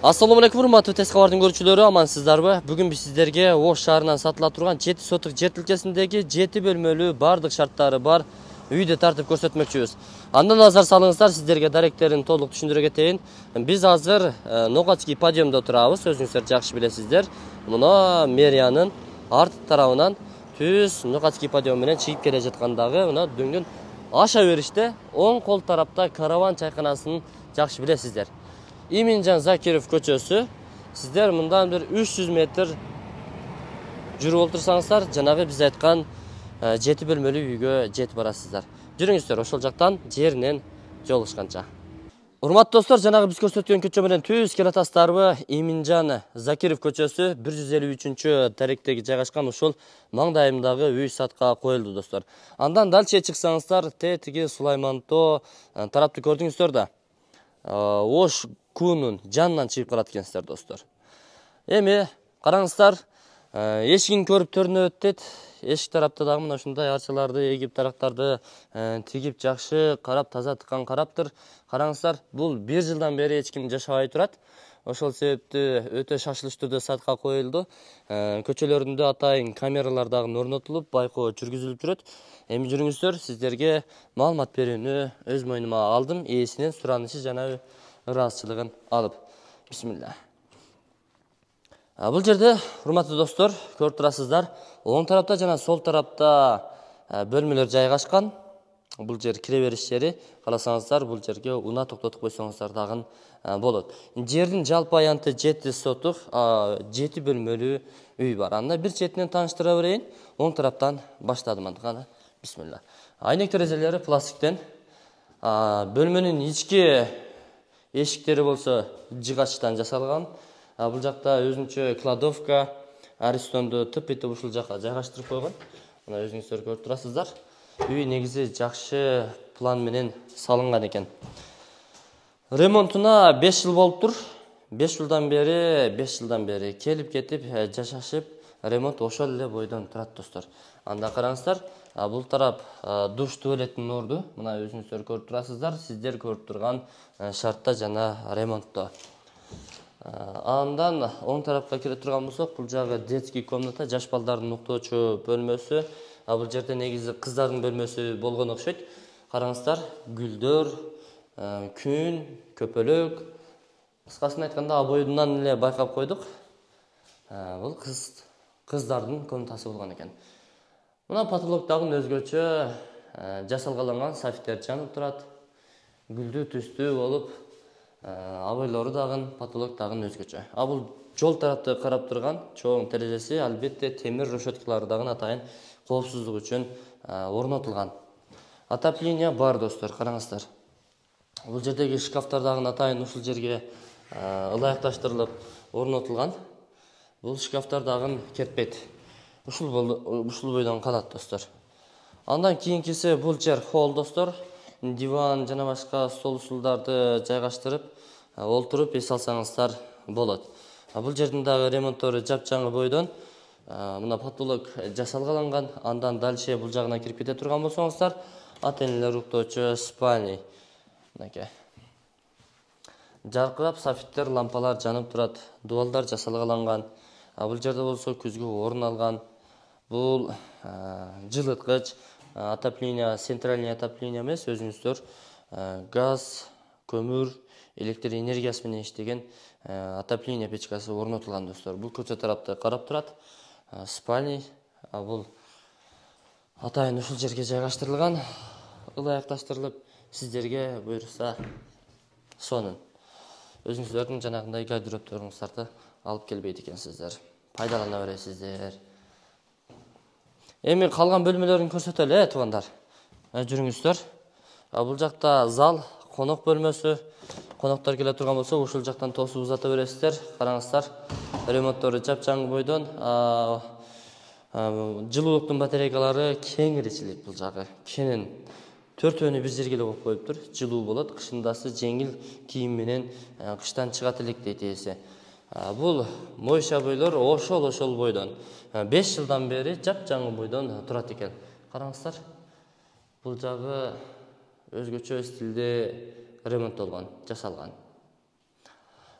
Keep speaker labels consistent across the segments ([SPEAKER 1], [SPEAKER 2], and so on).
[SPEAKER 1] Assalamu alaikum, урматтуу Тез кабардын көрүүчүлөрү, амансыздарбы? Бүгүн биз сиздерге Ош шаарынан сатыла турган 7 сотук жер тилкесиндеги 7 бөлмөлүү бардык шарттары бар үйдү тартып көрсөтмөкчүбүз. Андан назар салыңыздар, сиздерге даректерин толук түшүндүрө кетейин. Биз азыр Ногацкий подъемдо турабыз, өзүңүздөр жакшы билесиздер. Мына мэриянын арт тарабынан түз Ногацкий подъем менен чыгып келе жаткандагы мына дөңдөн аша бериште оң кол тарапта караван чайканасынын жакшы билесиздер. İmincan Zakirov көчөсү. Сиздер мындан бир 300 метр жүрүп олтурсаңыздар, жанагы биз айткан 7 бөлмөлүү үйгө жетип барасыздар. Жүрүңүздөр ошол жактан жеринен жолугушканча. Урматтуу достор, жанагы биз көрсөткөн көчө менен түз келе атасыздарбы? Иминжан Закиров көчөсү 153 даректеги жайгашкан ушул маңдайымдагы үй сатка коюлду достор. Андан дальше чыксаңыздар, тетиги Сулаймантоо тарапты көрдүңүздөр да. Ош Кунун жанынан чыгып калат экенсиздер достор. Эми караңыздар, эшигин көрүп төрүнөт дейт. Эшик тарапта дагы мына ушундай арчаларды эгип, тарактарды тигип жакшы карап, таза тыккан караптыр. Караңыздар, бул 1 жылдан бери эч ким жашабай турат. Ошол себептүү өтө шашылыш түрдө сатка коюлду. Көчөлөрүндө атайын камералар дагы орнотулуп, байкоо жүргүзүлүп жүрөт. Эми жүрүңүздөр, сиздерге маалымат берүүнү өз мойнума алдым. Ээсинин суранышы жана ыраазычылыгын алып. Бисмилла. Бул жерде, урматтуу достор, көрүп турасыздар, оң тарапта жана сол тарапта бөлмөлөр жайгашкан. Бул жер кире бериш жери. Кааласаңыздар, бул жерге унаа токтотуп койсоңуздар дагы болот. Жердин жалпы аянты 7 сотук 7 бөлмөлүү үй бар. Анда бир четинен тааныштыра берейин. Оң тараптан баштадым анда. Бисмилла. Айнек терезелери пластиктен. Бөлмөнүн ички эшиктери болсо жыгачтан жасалган. Бул жакта өзүнчө кладовка, аристонду тып-тып ушул жака жайгаштырып койгон. Мына өзүңүздөр көрүп турасыздар. Үй негизи жакшы план менен салынган экен. Ремонтуна 5 жыл болуптур. 5 жылдан бери келип кетип жашашып, ремонт ошол эле бойдон турат достор. Анда караңыздар, бул тарап душ туалеттин орду. Мына өзүңүздөр көрүп турасыздар. Сиздер көрүп турган шартта жана ремонтто. Андан оң тарапка кире турган болсок, бул жагы детский комната, жаш балдардын уктоочу бөлмөсү. Бул жерде негизи кыздардын бөлмөсү болгон окшойт. Караңыздар, гүлдөр, күн, көпөлөк. Кыскасын айтканда, обоюнан эле байкап койдук. Бул кыздардын комнатасы болгон экен. Мына потолоктагы өзгөчө жасалгаланган софиттер жанып турат. Гүлдүү түстүү болуп, абойлору дагы, потолок дагы өзгөчө. Бул жол тарапты карап турган чоң терезеси, албетте темир решеткалары дагы атайын коопсуздук үчүн орнотулган. Отопление бар достор, караңыздар. Бул жердеги шкафтар дагы атайын ушул жерге ылайыкташтырылып орнотулган. Бул шкафтар дагы кетпейт. Ушул бойдон калат достор. Андан кийинкиси бул жер холл достор. Диван жана башка стол устулдарды жайгаштырып, олтуруп эс алсаңыздар болот. Бул жердин дагы ремонттору жапжаңы бойдон. Мына потолок жасалгаланган. Андан дальше бул жагына кирип кете турган болсоңуздар, ата-энелер уктоочу спальня. Мынакей. Жаркырап софиттер, лампалар жанып турат. Дубалдар жасалгаланган. Бул жерде болсо күзгү орун алган. Бул жылыткыч, отопление, центральный отопление эмес, өзүңүздөр газ, көмүр, электр энергиясы менен иштеген отопление печкасы орнотулган достор. Бул көчө тарапты карап турат. Спальня, бул атайын ушул жерге жайгаштырылган, ылайыкташтырылып, сиздерге буйрса сонун. Өзүңүздөрдүн жанагындай гардеробторуңуздарды алып келбейт экенсиздер. Пайдалана бересиздер. Эми калган бөлмөлөрүн көрсөтөлү, туугандар. Жүрүңүздөр. Бул жакта зал, конок бөлмөсү. Коноктор келе турган болсо, ушул жактан тосуп узата бересиздер. Караңыздар, ремонттору жапжаң бойдон. Жылуулуктун батарейкалары кеңиричилик бул жагы. Кенен төртөөнү бир жерге эле коюп коюптур. Жылуу болот, кышындасы жеңил кийим менен кыштан чыгат элек дейт ээси. Бул мойша бойлор ошол бойдон 5 жылдан бери жапжаңы бойдон турат экен. Караңыздар. Бул жагы өзгөчө стилде ремонттолгон, жасалган.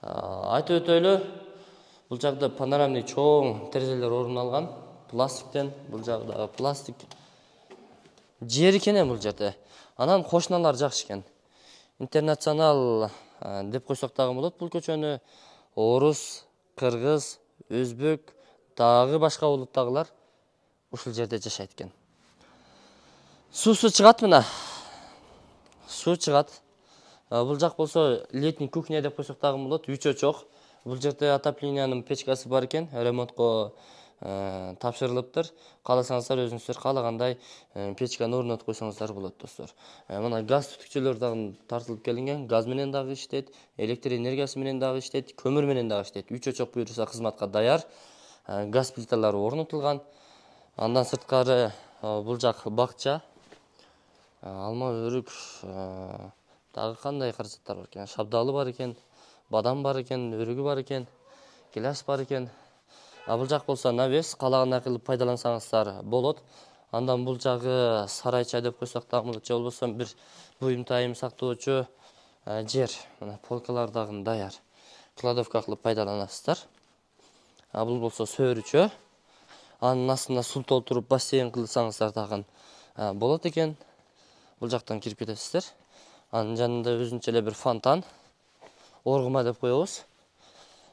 [SPEAKER 1] Айтып өтөлү, бул жакта панорамный чоң терезелер орун алган. Пластиктен, бул жакта пластик жер экен бул жерде. Анан кошуналар жакшы экен. Интернационал деп койсок дагы болот бул көчөнү. Орус, кыргыз, өзбек, дагы башка улуттагылар ушул жерде жашайт экен. Суусу чыгат мына. Суу чыгат. Бул жак болсо летний кухня деп койсок дагы болот, 3 очок. Бул жерде отоплениянын печкасы бар экен, ремонтко тапшырылыптыр. Кааласаңыздар өзүңүздөр каалагандай печканы орнотуп койсоңуздар болот, достор. Мына газ түтүкчөлөр дагы тартылып келинген, газ менен дагы иштейт, электр энергиясы менен дагы иштейт, көмүр менен дагы иштейт. 3 очок буюрса кызматка даяр. Газ плиталары орнотулган. Андан сырткары бул жак бакча. Алма, өрүк, дагы кандай каражаттар бар экен? Шабдалы бар экен, бадам бар экен, өрүгү бар экен, гиляс бар экен. Бул жак болсо навес, каалагандай кылып пайдалансаңыздар болот. Андан бул жагы сарайча деп койсок дагы болот, же болбосо бир буюм-тайым сактоочу жер. Мына полкалар дагы даяр. Кладовка кылып пайдаланасыздар. Бул болсо сөөрүчө. Анын астына суу толтуруп бассейн кылсаңыздар дагы болот экен. Бул жактан кирип кетесиздер. Анын жанында өзүнчө эле бир фонтан, оргума деп коебуз.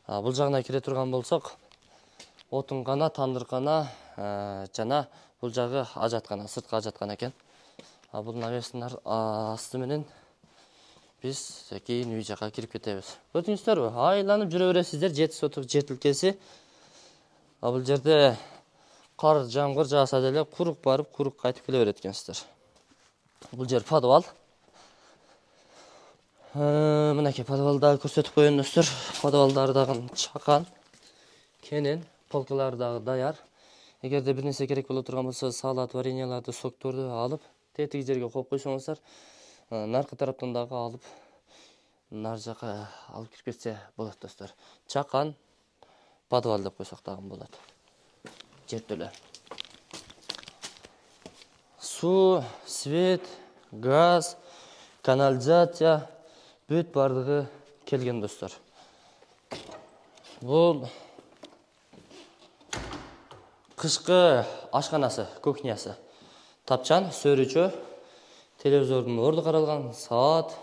[SPEAKER 1] Бул жагына кире турган болсок, отунгана, тандыркана жана бул жагы ажаткана, сырткы ажаткана экен. Бул навестин асты менен биз кийин үй жакка кирип кетебиз. Көрдүңүздөрбү? Айланып жүрө бересиздер, 7 сотук жер тилкеси. Бул жерде кар, жамгыр жааса деле курук барып, курук кайтып келе берет экенсиздер. Бул жер подвал. Мынакей подвалдагы көрсөтүп коеюн, достор. Подвалдары дагы чакан, кенен, полкалары дагы даяр. Эгерде бир нерсе керек боло турган болсо, салат, вареньяларды, сокторду алып, тетиги жерге коюп койсоңуздар, наркы тараптан дагы алып, нар жака алып кирип кетсе болот, достор. Чакан, подвал деп койсок дагы болот. Жертөлө. Суу, свет, газ, канализация бүт бардыгы келген, достор. Бул кышкы ашканасы, кухнясы. Тапчан, сөөрүчө, телевизордун орду каралган, саат.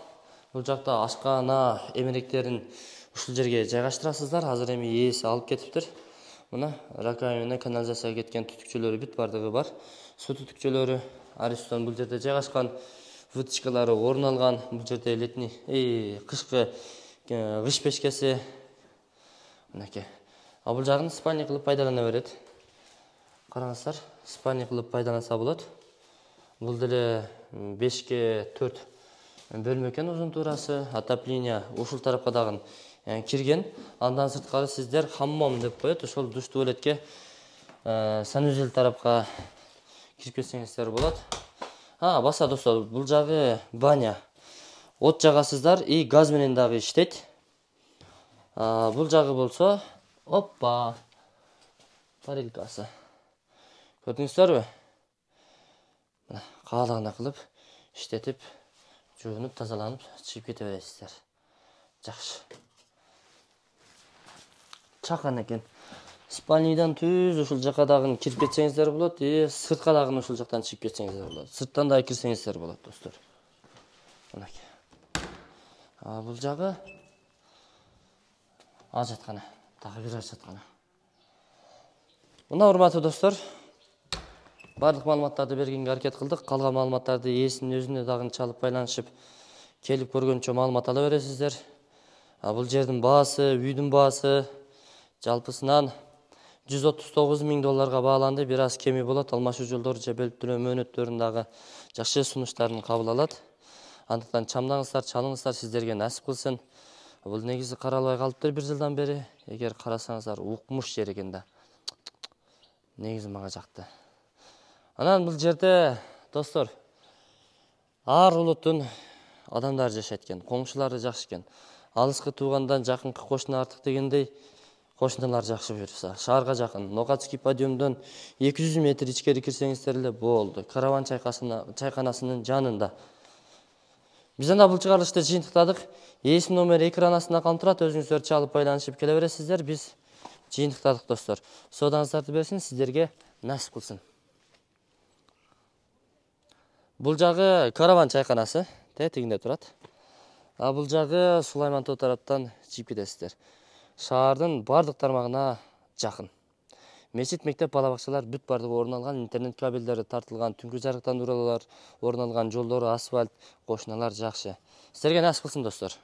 [SPEAKER 1] Бул жакта ашкана эмеректерин ушул жерге жайгаштырасыздар. Азыр эми ээси алып кетиптир. Мына раковина, канализацияга кеткен түтүкчөлөрү бүт бардыгы бар. Суу түтүкчөлөрү аристон бул жерде жайгашкан, вытычкалары орун алган. Бул жерде летний, кышкы кыш печкеси. Мынакей. Бул жагын спальня кылып пайдалана берет. Караңыздар, спальня кылып пайдаланса болот. Бул деле 5ке 4 бөлмө экен узун туурасы. Отопление ушул тарапка дагы кирген. Андан сырткары сиздер хаммом деп коет. Ошол душ туалетке санузел тарапка кирип кетсеңиздер болот. Баса, достор, бул жагы баня. От жагасыздар и газ менен дагы иштейт. Бул жагы болсо, оппа, парилкасы. Көрдүңүздөрбү? Каалагандай кылып иштетип, жуунуп, тазаланып, чыгып кете бересиздер. Жакшы. Чакан экен. Спальнядан түз ушул жака дагы кирип кетсеңиздер болот, сыртка дагы ушул жактан чыгып кетсеңиздер болот. Сырттан дагы кирсеңиздер болот, достор. Мынакей. Бул жагы ажаткана, дагы бир ажаткана. Мына урматтуу достор, бардык маалыматтарды бергенге аракет кылдык. Калган маалыматтарды ээсинин өзүнө дагы чалып байланышып, келип көргөнчө маалымат ала бересиздер. Бул жердин баасы, үйдүн баасы жалпысынан $139,000 бааланды. Бир аз кеми болот. Алмашуу жолдору же бөлүп төлөө мөөнөттөрүн дагы жакшы сунуштарын кабыл алат. Андыктан чамдаңыздар, чалыңыздар, сиздерге насип кылсын. Бул негизи каралбай калыптыр 1 жылдан бери. Эгер карасаңыздар, укмуш жер экен да. Негизи мага жакты. Анан бул жерде, достор, ар улуттун адамдары жашайт экен, коңшулары жакшы экен. Алыскы туугандан жакынкы кошуна артык дегендей, кошуналар жакшы буюрса. Шаарга жакын, Нокатский подиумдон 200 метр ичкери кирсеңиздер эле болду. Караван чайканасынын жанында. Биз анда бул чыгарылышты жыйынтыктадык. Есім номері экран астында қалып тұрады, өзіңіздер чалып байланышып келе бересіздер. Біз жиынтықтадық достар. Содаңыздарды берсін, сіздерге насып қылсын. Бұл жағы караван чайханасы, тегінде тұрады. А бұл жағы Сулайман Тоо тараптан жиіп кетесіздер. Шаһардың бардық тармағына жақын. Мешіт, мектеп, балабақшалар бүт бардығы орын алған, интернет кабелдері тартылған, түнгі жарықтандырулар орын алған, жолдары асфальт, қошыналар жақсы. Сіздерге насып қылсын достар.